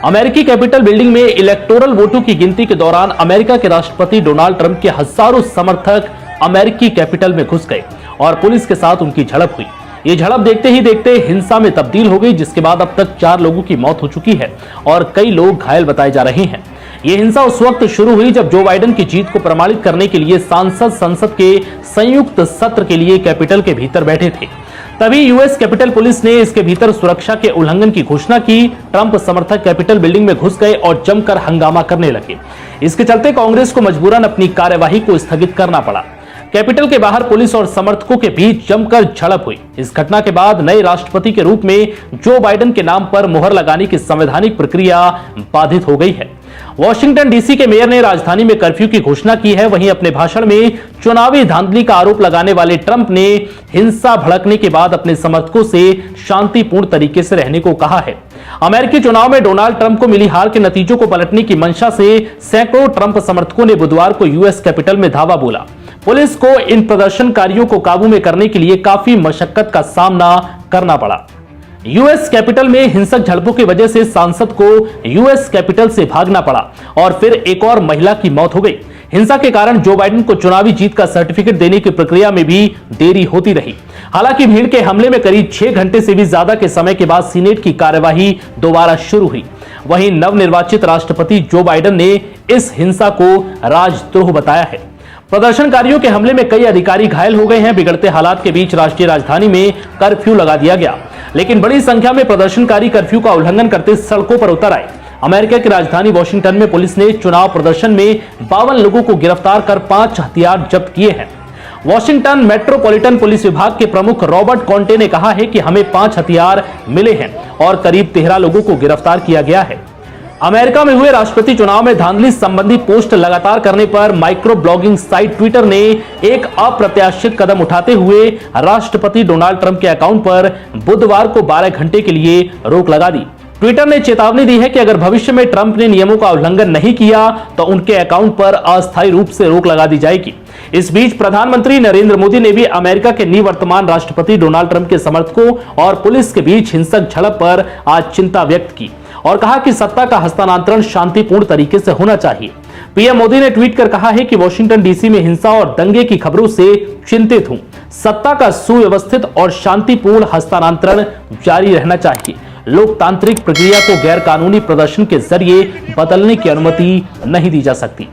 अमेरिकी capital building में electoral वोटों की गिनती के दौरान अमेरिका के राष्ट्रपति डोनाल्ड ट्रंप के हजारों समर्थक अमेरिकी कैपिटल में घुस गए और पुलिस के साथ उनकी झड़प हुई। ये झड़प देखते ही देखते हिंसा में तब्दील हो गई, जिसके बाद अब तक 4 लोगों की मौत हो चुकी है और कई लोग घायल बताए जा रहे हैं। ये हिंसा उस वक्त शुरू हुई जब जो बाइडेन की जीत को प्रमाणित करने के लिए सांसद संसद के संयुक्त सत्र के लिए कैपिटल के भीतर बैठे थे। तभी यूएस कैपिटल पुलिस ने इसके भीतर सुरक्षा के उल्लंघन की घोषणा की। ट्रंप समर्थक कैपिटल बिल्डिंग में घुस गए और जमकर हंगामा करने लगे। इसके चलते कांग्रेस को मजबूरन अपनी कार्यवाही को स्थगित करना पड़ा। कैपिटल के बाहर पुलिस और समर्थकों के बीच जमकर झड़प हुई। इस घटना के बाद नए राष्ट्रपति के रूप में जो बाइडेन के नाम पर मुहर लगाने की संवैधानिक प्रक्रिया बाधित हो गई है। वॉशिंगटन डीसी के मेयर ने राजधानी में कर्फ्यू की घोषणा की है। वहीं अपने भाषण में चुनावी धांधली का आरोप लगाने वाले ट्रंप ने हिंसा भड़कने के बाद अपने समर्थकों से शांतिपूर्ण तरीके से रहने को कहा है। अमेरिकी चुनाव में डोनाल्ड ट्रंप को मिली हार के नतीजों को पलटने की मंशा से सैकड़ों ट्रंप समर्थकों ने बुधवार को यूएस कैपिटल में धावा बोला। पुलिस को इन प्रदर्शनकारियों को काबू में करने के लिए काफी मशक्कत का सामना करना पड़ा। यूएस कैपिटल में हिंसक झड़पों की वजह से सांसद को यूएस कैपिटल से भागना पड़ा और फिर एक और महिला की मौत हो गई। हिंसा के कारण जो बाइडेन को चुनावी जीत का सर्टिफिकेट देने की प्रक्रिया में भी देरी होती रही। हालांकि भीड़ के हमले में करीब 6 घंटे से भी ज्यादा के समय के बाद सीनेट की कार्यवाही दोबारा शुरू हुई। वहीं नवनिर्वाचित राष्ट्रपति जो बाइडेन ने इस हिंसा को राजद्रोह बताया है। प्रदर्शनकारियों के हमले में कई अधिकारी घायल हो गए हैं। बिगड़ते हालात के बीच राष्ट्रीय राजधानी में कर्फ्यू लगा दिया गया, लेकिन बड़ी संख्या में प्रदर्शनकारी कर्फ्यू का उल्लंघन करते सड़कों पर उतर आए। अमेरिका की राजधानी वॉशिंगटन में पुलिस ने चुनाव प्रदर्शन में 52 लोगों को गिरफ्तार कर 5 हथियार जब्त किए हैं। वॉशिंगटन मेट्रोपॉलिटन पुलिस विभाग के प्रमुख रॉबर्ट कॉन्टे ने कहा है कि हमें 5 हथियार मिले हैं और करीब 13 लोगों को गिरफ्तार किया गया है। अमेरिका में हुए राष्ट्रपति चुनाव में धांधली संबंधी पोस्ट लगातार करने पर माइक्रो ब्लॉगिंग साइट ट्विटर ने एक अप्रत्याशित कदम उठाते हुए राष्ट्रपति डोनाल्ड ट्रंप के अकाउंट पर बुधवार को 12 घंटे के लिए रोक लगा दी। ट्विटर ने चेतावनी दी है कि अगर भविष्य में ट्रंप ने नियमों का उल्लंघन नहीं किया तो उनके अकाउंट पर अस्थायी रूप से रोक लगा दी जाएगी। इस बीच प्रधानमंत्री नरेंद्र मोदी ने भी अमेरिका के निवर्तमान राष्ट्रपति डोनाल्ड ट्रंप के समर्थकों और पुलिस के बीच हिंसक झड़प पर आज चिंता व्यक्त की और कहा कि सत्ता का हस्तांतरण शांतिपूर्ण तरीके से होना चाहिए। पीएम मोदी ने ट्वीट कर कहा है कि वॉशिंगटन डीसी में हिंसा और दंगे की खबरों से चिंतित हूं। सत्ता का सुव्यवस्थित और शांतिपूर्ण हस्तांतरण जारी रहना चाहिए। लोकतांत्रिक प्रक्रिया को गैर कानूनी प्रदर्शन के जरिए बदलने की अनुमति नहीं दी जा सकती।